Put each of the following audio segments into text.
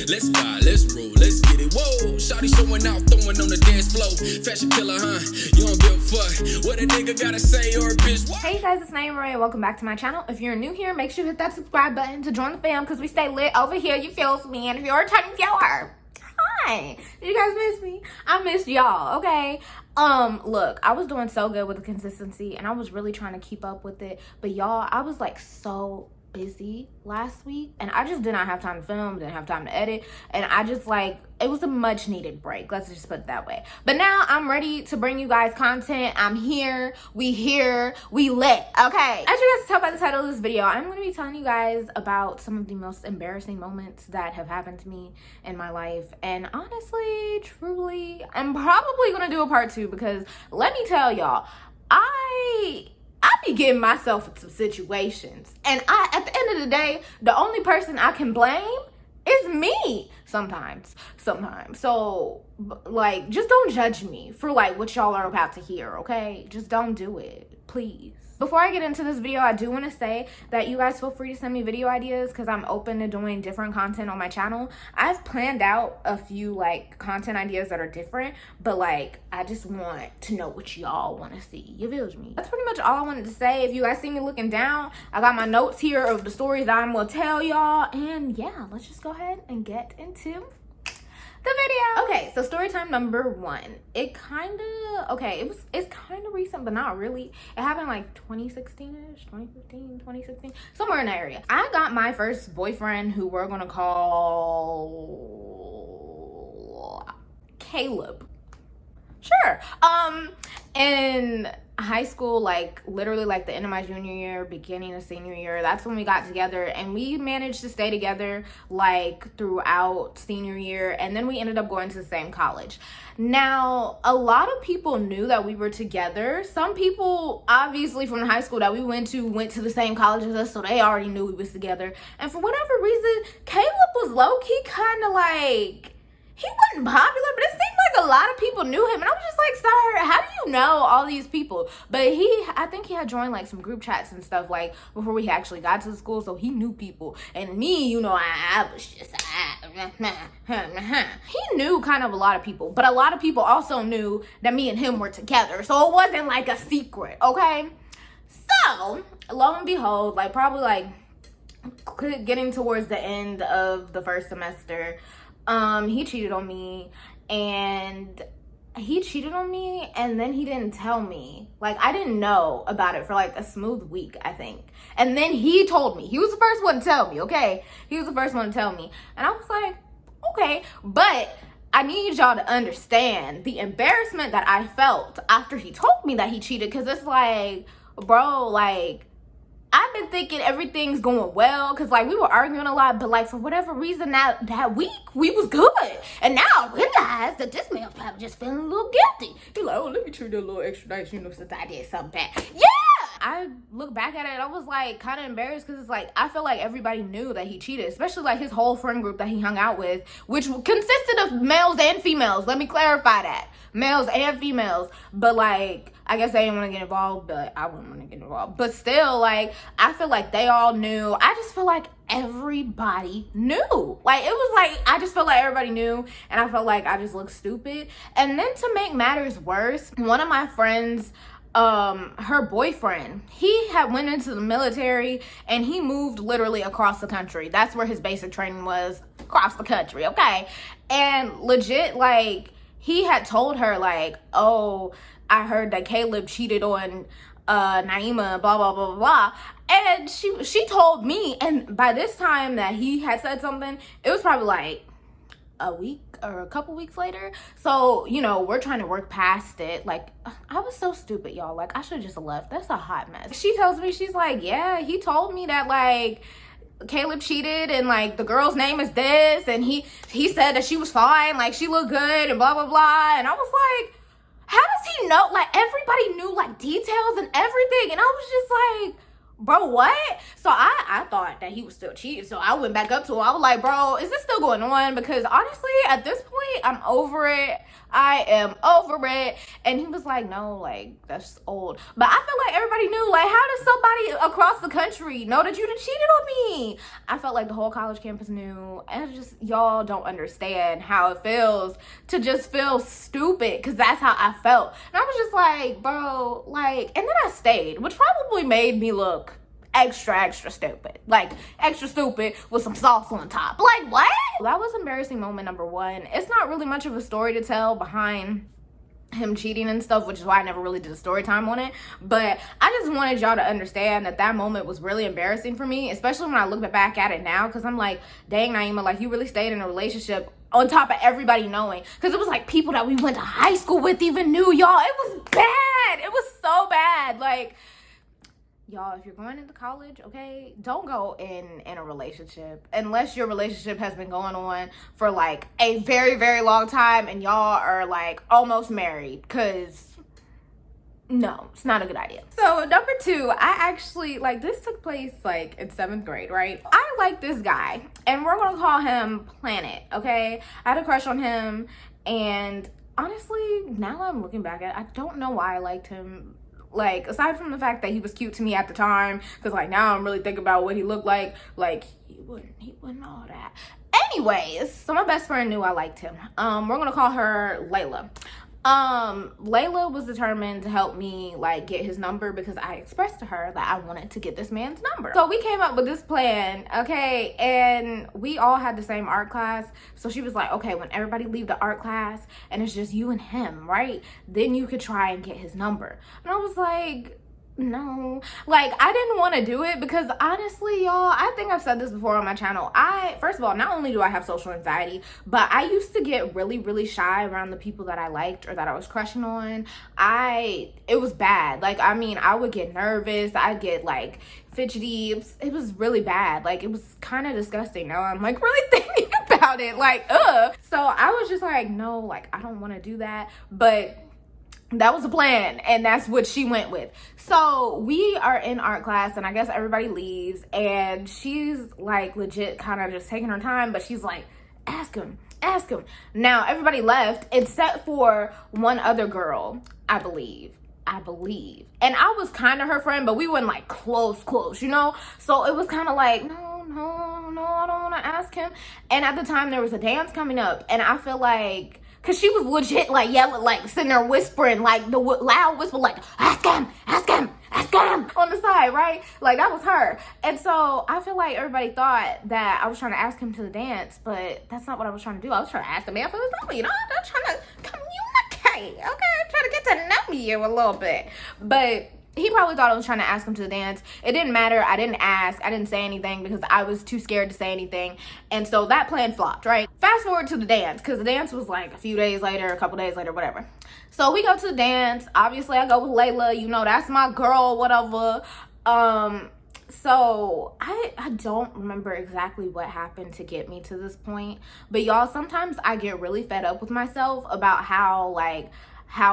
Let's vibe, let's roll, let's get it. Whoa, shawty showing out, throwing on the dance floor. Fashion killer, huh? You don't give a fuck what a nigga gotta say or a bitch. What? Hey guys, it's Naimahrae and welcome back to my channel. If you're new here, make sure you hit that subscribe button to join the fam because we stay lit over here. You feel me? And if you're a returning viewer, hi. Did you guys miss me? I missed y'all, okay? Look, I was doing so good with the consistency and I was really trying to keep up with it. But y'all, I was like so busy last week and I just did not have time to film, didn't have time to edit, and I just like, it was a much needed break, let's just put it that way. But now I'm ready to bring you guys content. I'm here, we lit, okay? As you guys can tell by the title of this video, I'm going to be telling you guys about some of the most embarrassing moments that have happened to me in my life. And honestly, truly, I'm probably going to do a part 2 because let me tell y'all, I be getting myself in some situations, and at the end of the day, the only person I can blame is me sometimes. So like, just don't judge me for like what y'all are about to hear, okay? Just don't do it, please. Before I get into this video, I do want to say that you guys feel free to send me video ideas because I'm open to doing different content on my channel. I've planned out a few like content ideas that are different, but like I just want to know what y'all want to see. You feel me? That's pretty much all I wanted to say. If you guys see me looking down, I got my notes here of the stories that I'm gonna tell y'all, and yeah, let's just go ahead and get into the video. Okay, so story time number 1. It's kind of recent, but not really. It happened like 2016ish, 2015, 2016, somewhere in that area. I got my first boyfriend, who we're gonna call Caleb. Sure. In high school, like literally like the end of my junior year, beginning of senior year, that's when we got together, and we managed to stay together like throughout senior year, and then we ended up going to the same college. Now, a lot of people knew that we were together. Some people obviously from the high school that we went to the same college as us, so they already knew we was together. And for whatever reason, Caleb was low-key kind of like, he wasn't popular, but it seemed like a lot of people knew him. And I was just like, sir, how do you know all these people? But I think he had joined like some group chats and stuff like before we actually got to the school. So he knew people. And me, you know, I was just, he knew kind of a lot of people. But a lot of people also knew that me and him were together. So it wasn't like a secret, okay? So, lo and behold, like probably like getting towards the end of the first semester, he cheated on me, and then he didn't tell me. Like, I didn't know about it for like a smooth week, I think. And then he told me. He was the first one to tell me, okay? He was the first one to tell me. And I was like, okay. But I need y'all to understand the embarrassment that I felt after he told me that he cheated, because it's like, bro, like, I've been thinking everything's going well because like we were arguing a lot, but like for whatever reason that week we was good, and now I realize that this man probably just feeling a little guilty. He's like, oh, let me treat it a little extra nice, you know, since I did something bad. Yeah, I look back at it and I was like kind of embarrassed because it's like I feel like everybody knew that he cheated, especially like his whole friend group that he hung out with, which consisted of males and females. Let me clarify that, males and females. But like, I guess they didn't want to get involved, but I wouldn't want to get involved. But still, like, I feel like they all knew. I just feel like everybody knew. Like, it was like, I just felt like everybody knew, and I felt like I just looked stupid. And then to make matters worse, one of my friends, her boyfriend, he had went into the military, and he moved literally across the country. That's where his basic training was, across the country, okay? And legit, like, he had told her, like, oh, I heard that Caleb cheated on Naimah, blah, blah, blah, blah. And she told me, and by this time that he had said something, it was probably like a week or a couple weeks later. So, you know, we're trying to work past it. Like, I was so stupid, y'all. Like, I should have just left. That's a hot mess. She tells me, she's like, yeah, he told me that, like, Caleb cheated and like the girl's name is this, and he said that she was fine, like she looked good and blah, blah, blah. And I was like, how does he know? Like, everybody knew like details and everything, and I was just like, bro, what? So I thought that he was still cheating, so I went back up to him. I was like, bro, is this still going on? Because honestly, at this point, I'm over it. I am over it. And he was like, no, like, that's old. But I feel like everybody knew, like, how does somebody across the country know that you done cheated on me? I felt like the whole college campus knew. And just, y'all don't understand how it feels to just feel stupid, because that's how I felt. And I was just like, bro, like, and then I stayed, which probably made me look extra stupid, like extra stupid with some sauce on top. Like, what? That was embarrassing moment number one. It's not really much of a story to tell behind him cheating and stuff, which is why I never really did a story time on it. But I just wanted y'all to understand that that moment was really embarrassing for me, especially when I look back at it now, because I'm like, dang, Naimah, like, you really stayed in a relationship on top of everybody knowing, because it was like people that we went to high school with even knew, y'all. It was bad. It was so bad. Like, y'all, if you're going into college, okay, don't go in a relationship unless your relationship has been going on for like a very long time and y'all are like almost married, because no, it's not a good idea. So number two, I actually, like, this took place like in 7th grade, right? I like this guy and we're gonna call him Planet, okay? I had a crush on him, and honestly, now I'm looking back at it, I don't know why I liked him. Like, aside from the fact that he was cute to me at the time, because like now I'm really thinking about what he looked like he wouldn't all that. Anyways, so my best friend knew I liked him. We're gonna call her Layla. Layla was determined to help me like get his number, because I expressed to her that I wanted to get this man's number. So we came up with this plan, okay, and we all had the same art class. So she was like, okay, when everybody leave the art class and it's just you and him, right, then you could try and get his number. And I was like, no, like, I didn't want to do it, because honestly, y'all, I think I've said this before on my channel. First of all, not only do I have social anxiety, but I used to get really shy around the people that I liked or that I was crushing on. It was bad. Like, I mean, I would get nervous. I'd get like fidgety. It was really bad. Like, it was kind of disgusting. Now I'm like really thinking about it, like, ugh. So I was just like, no, like, I don't want to do that. But that was the plan, and that's what she went with. So we are in art class, and I guess everybody leaves, and she's like legit kind of just taking her time, but she's like, ask him. Now everybody left except for one other girl, I believe. And I was kind of her friend, but we weren't like close, you know? So it was kind of like, no, I don't want to ask him. And at the time there was a dance coming up, and I feel like, because she was legit like yelling, like sitting there whispering, like the loud whisper, like, ask him on the side, right? Like, that was her. And so I feel like everybody thought that I was trying to ask him to the dance, but that's not what I was trying to do. I was trying to ask the man for his number, you know? I'm trying to communicate, okay? I'm trying to get to know you a little bit. But he probably thought I was trying to ask him to the dance. It didn't matter. I didn't ask. I didn't say anything because I was too scared to say anything. And so that plan flopped, right? Fast forward to the dance, because the dance was like a few days later, a couple days later, whatever. So we go to the dance. Obviously, I go with Layla. You know, that's my girl, whatever. So I don't remember exactly what happened to get me to this point. But y'all, sometimes I get really fed up with myself about how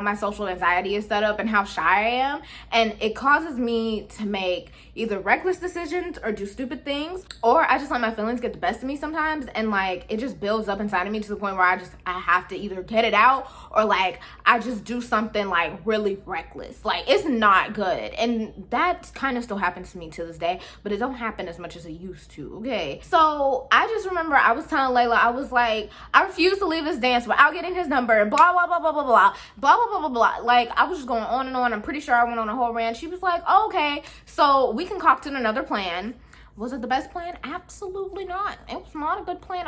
my social anxiety is set up and how shy I am, and it causes me to make either reckless decisions or do stupid things, or I just let my feelings get the best of me sometimes, and like it just builds up inside of me to the point where I have to either get it out, or like I just do something like really reckless. Like, it's not good, and that kind of still happens to me to this day, but it don't happen as much as it used to, okay? So I just remember I was telling Layla, I was like, I refuse to leave this dance without getting his number, and blah blah blah blah blah blah blah. Like, I was just going on and on. I'm pretty sure I went on a whole rant. She was like, oh, okay, so we concocted another plan. Was it the best plan? Absolutely not. It was not a good plan.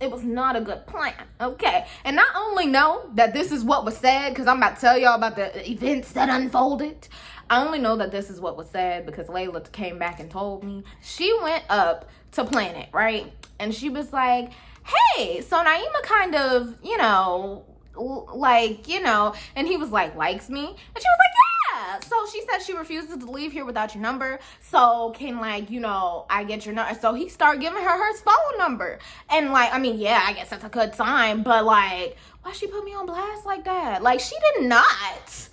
It was not a good plan, okay? And not only know that this is what was said, because I'm about to tell y'all about the events that unfolded, I only know that this is what was said because Layla came back and told me. She went up to Planet, right? And she was like, hey, so Naimah kind of, you know, like, you know, and he was like, likes me? And she was like, yeah. So she said she refuses to leave here without your number. So can, like, you know, I get your number? So he started giving her his phone number. And like, I mean, yeah, I guess that's a good sign, but like, why she put me on blast like that? Like, she did not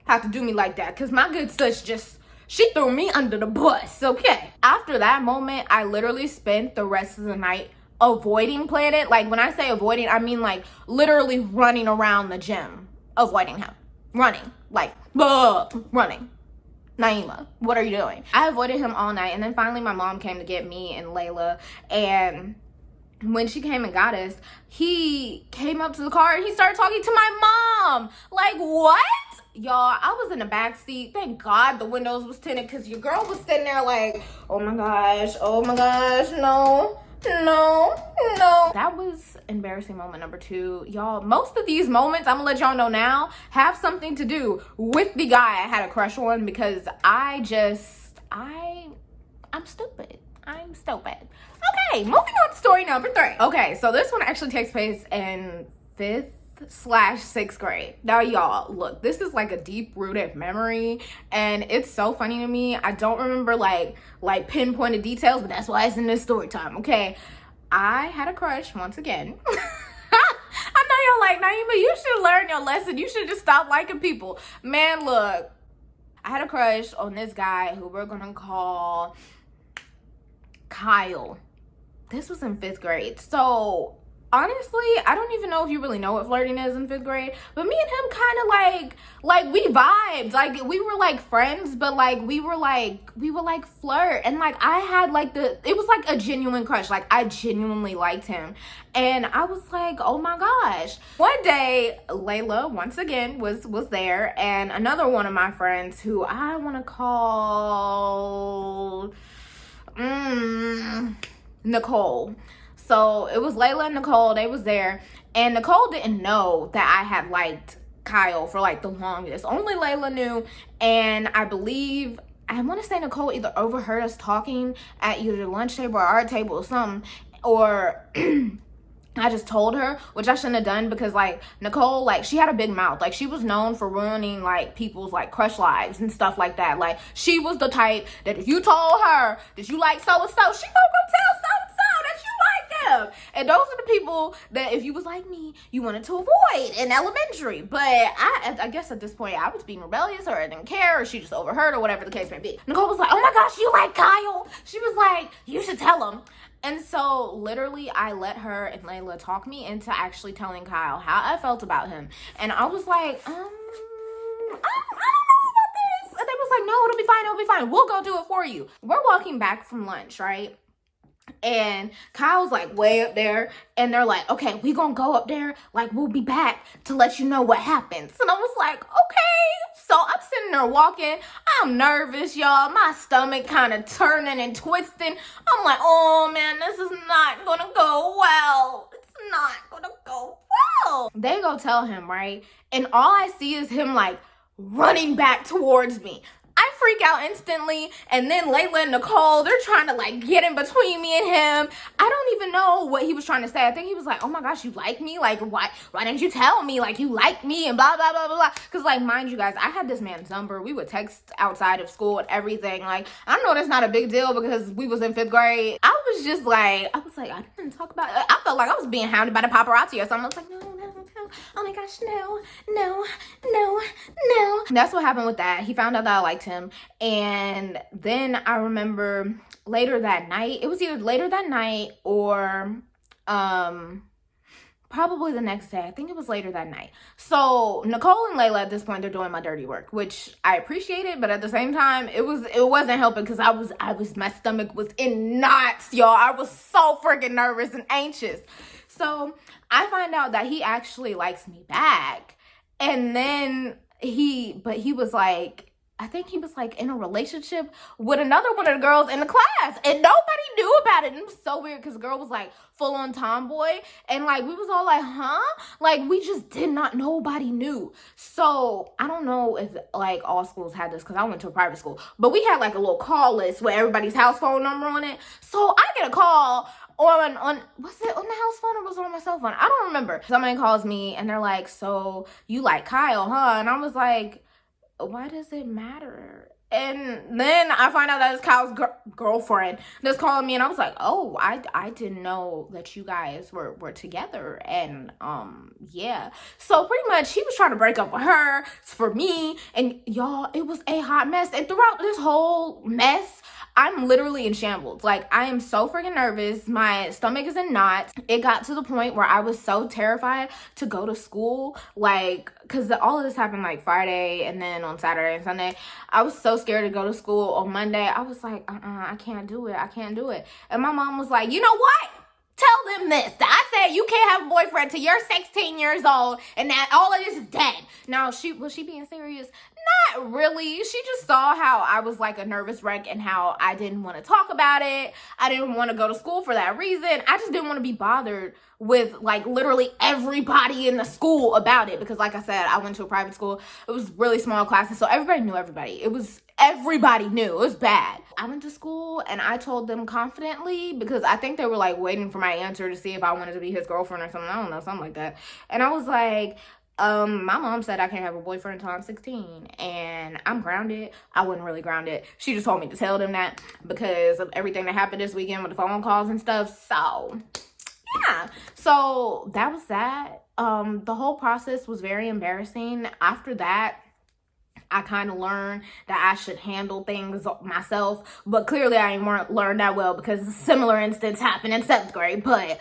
have to do me like that, because my good sis she threw me under the bus, okay? After that moment, I literally spent the rest of the night avoiding Planet. Like, when I say avoiding, I mean like literally running around the gym, avoiding him. Running. Like, running. Naimah, what are you doing? I avoided him all night, and then finally my mom came to get me and Layla, and when she came and got us, he came up to the car and he started talking to my mom. Like, what? Y'all, I was in the back seat. Thank God the windows was tinted, because your girl was sitting there like, oh my gosh, no. That was embarrassing moment number 2. Y'all, most of these moments, I'm gonna let y'all know now, have something to do with the guy I had a crush on, because I'm stupid. I'm stupid. Okay, moving on to story number 3. Okay, so this one actually takes place in 5th/6th grade. Now, y'all, look, this is like a deep-rooted memory, and it's so funny to me. I don't remember like pinpointed details, but that's why it's in this story time, okay? I had a crush once again. I know y'all like, Naimah, you should learn your lesson. You should just stop liking people. Man, look, I had a crush on this guy who we're gonna call Kyle. This was in 5th grade. So honestly, I don't even know if you really know what flirting is in 5th grade, but me and him kind of like we vibed. Like, we were like friends, but like we were like flirt, and like I had like it was like a genuine crush. Like, I genuinely liked him, and I was like, oh my gosh. One day, Layla once again was there, and another one of my friends who I want to call Nicole. So it was Layla and Nicole. They was there, and Nicole didn't know that I had liked Kyle for like the longest. Only Layla knew, and I want to say Nicole either overheard us talking at either the lunch table or our table or something, or I just told her, which I shouldn't have done, because like Nicole, like, she had a big mouth. Like, she was known for ruining like people's like crush lives and stuff like that. Like, she was the type that if you told her that you like so and so, she gonna go tell so and so that you like them. And those are the people that if you was like me, you wanted to avoid in elementary. But I guess at this point I was being rebellious, or I didn't care, or she just overheard, or whatever the case may be. Nicole was like, oh my gosh, you like Kyle? She was like, you should tell him. And so literally I let her and Layla talk me into actually telling Kyle how I felt about him. And I was like, I don't know about this. And they was like, no, it'll be fine. We'll go do it for you. We're walking back from lunch, right? And Kyle's like way up there, and they're like, okay, we gonna go up there, like, we'll be back to let you know what happens. And I was like, okay. So I'm sitting there walking, I'm nervous, y'all, my stomach kind of turning and twisting. I'm like, oh man, this is not gonna go well. It's not gonna go well. They go tell him, right? And all I see is him like running back towards me. I freak out instantly, and then Layla and Nicole, they're trying to like get in between me and him. I don't even know what he was trying to say. I think he was like, oh my gosh, you like me? Like, why didn't you tell me, like, you like me, and blah, blah, blah, blah, blah. Because, like, mind you guys, I had this man's number. We would text outside of school and everything. Like, I know that's not a big deal because we was in 5th grade. I was like, I didn't talk about it. I felt like I was being hounded by the paparazzi or something. I was like, no. Oh my gosh, no. That's what happened with that. He found out that I liked him. And then I remember later that night, it was either later that night or probably the next day. I think it was later that night. So Nicole and Layla at this point, they're doing my dirty work, which I appreciated, but at the same time, it wasn't helping, because my stomach was in knots, y'all. I was so freaking nervous and anxious. So I find out that he actually likes me back. And then he was like, I think he was like in a relationship with another one of the girls in the class, and nobody knew about it. And it was so weird because the girl was like full on tomboy, and like we was all like, huh? Like, we just did not, nobody knew. So I don't know if like all schools had this, because I went to a private school, but we had like a little call list with everybody's house phone number on it. So I get a call on was it on the house phone or was it on my cell phone? I don't remember. Somebody calls me and they're like, so you like Kyle, huh? And I was like, why does it matter? And then I find out that it's Kyle's girlfriend that's calling me, and I was like, oh, I didn't know that you guys were together. And yeah, so pretty much he was trying to break up with her for me, and y'all, it was a hot mess. And throughout this whole mess, I'm literally in shambles. Like, I am so freaking nervous. My stomach is in knots. It got to the point where I was so terrified to go to school, like, because all of this happened like Friday and then on Saturday and Sunday. I was so scared to go to school. On Monday, I was like, I can't do it. I can't do it. And my mom was like, you know what? Tell them this. I said you can't have a boyfriend till you're 16 years old and that all of this is dead. Now, was she being serious? Not really. She just saw how I was like a nervous wreck and how I didn't want to talk about it. I didn't want to go to school for that reason. I just didn't want to be bothered with like literally everybody in the school about it, because like I said, I went to a private school. It was really small classes, so everybody knew everybody. Everybody knew. It was bad. I went to school and I told them confidently, because I think they were like waiting for my answer to see if I wanted to be his girlfriend or something. I don't know, something like that. And I was like, my mom said I can't have a boyfriend until I'm 16 and I'm grounded. I wasn't really grounded. She just told me to tell them that because of everything that happened this weekend with the phone calls and stuff. So yeah, so that was that. The whole process was very embarrassing. After that, I kind of learned that I should handle things myself, but clearly I ain't learned that well because a similar instance happened in 7th grade. But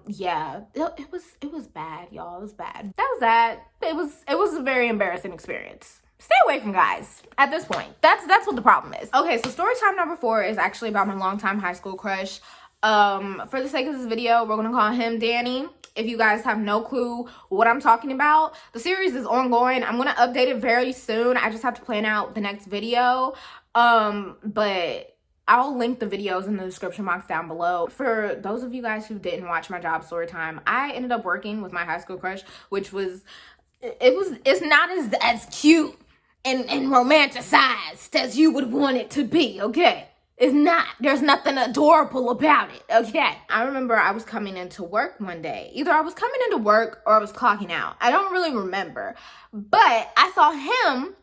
yeah, it was bad, y'all. It was bad. That was that. It was a very embarrassing experience. Stay away from guys at this point. That's what the problem is. Okay, so story time number 4 is actually about my longtime high school crush. For the sake of this video, we're gonna call him Danny. If you guys have no clue what I'm talking about, the series is ongoing. I'm gonna update it very soon. I just have to plan out the next video. But I'll link the videos in the description box down below. For those of you guys who didn't watch my job story time, I ended up working with my high school crush, which was, it's not as cute and romanticized as you would want it to be, okay? It's not. There's nothing adorable about it, okay? I remember I was coming into work one day. Either I was coming into work or I was clocking out. I don't really remember. But I saw him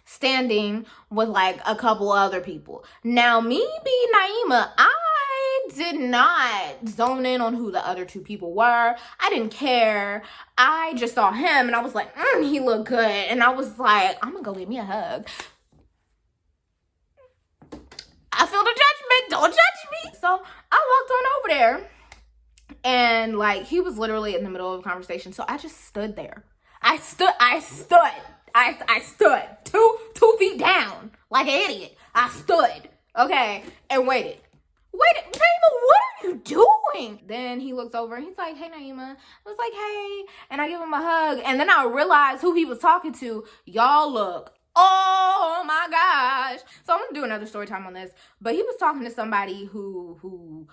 standing with like a couple other people. Now, me being Naimah, I did not zone in on who the other 2 people were. I didn't care. I just saw him and I was like, he looked good. And I was like, I'm gonna go give me a hug. I feel the judgment. Don't judge me. So I walked on over there and like he was literally in the middle of a conversation. So I just stood there. I stood 2 feet down like an idiot. I stood, okay, and waited. Naimah, what are you doing? Then he looks over and he's like, hey, Naimah. I was like, hey. And I give him a hug. And then I realized who he was talking to. Y'all look. Oh my gosh. So I'm gonna do another story time on this. But he was talking to somebody who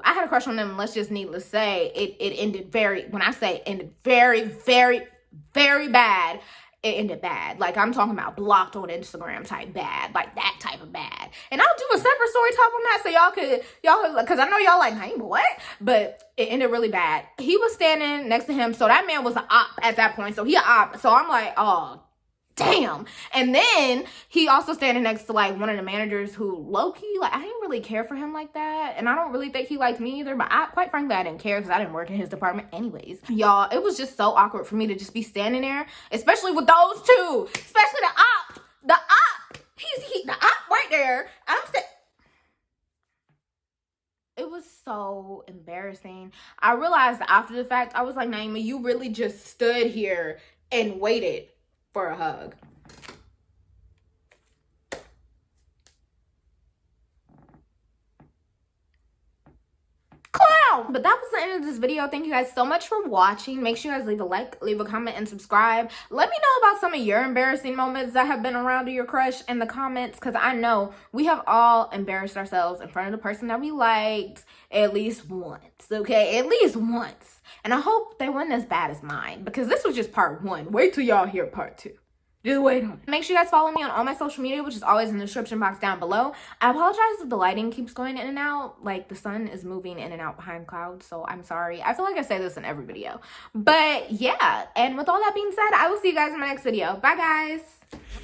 I had a crush on them. Let's just needless say, it ended when I say ended very, very, very bad. It ended bad. Like, I'm talking about blocked on Instagram type bad, like that type of bad. And I'll do a separate story time on that so y'all could, because I know y'all like, Naimah, what? But it ended really bad. He was standing next to him. So that man was an op at that point. So he an op. So I'm like, oh, damn. And then he also standing next to like one of the managers who low-key, like, I didn't really care for him like that, and I don't really think he liked me either, but quite frankly I didn't care because I didn't work in his department anyways. Y'all, it was just so awkward for me to just be standing there, especially with those 2, especially the op he's the op right there. It was so embarrassing. I realized after the fact, I was like, Naimah, you really just stood here and waited for a hug. Clown! But that was the end of this video. Thank you guys so much for watching. Make sure you guys leave a like, leave a comment, and subscribe. Let me know about some of your embarrassing moments that have been around your crush in the comments, because I know we have all embarrassed ourselves in front of the person that we liked at least once, okay? At least once. And I hope they weren't as bad as mine, because this was just part 1. Wait till y'all hear part 2. Just wait on it. Make sure you guys follow me on all my social media, which is always in the description box down below. I apologize if the lighting keeps going in and out. Like, the sun is moving in and out behind clouds, so I'm sorry. I feel like I say this in every video. But yeah, and with all that being said, I will see you guys in my next video. Bye, guys.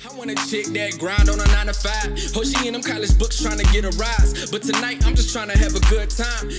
I want a chick that grind on a 9 to 5. Oh, she in them college books trying to get a rise. But tonight, I'm just trying to have a good time.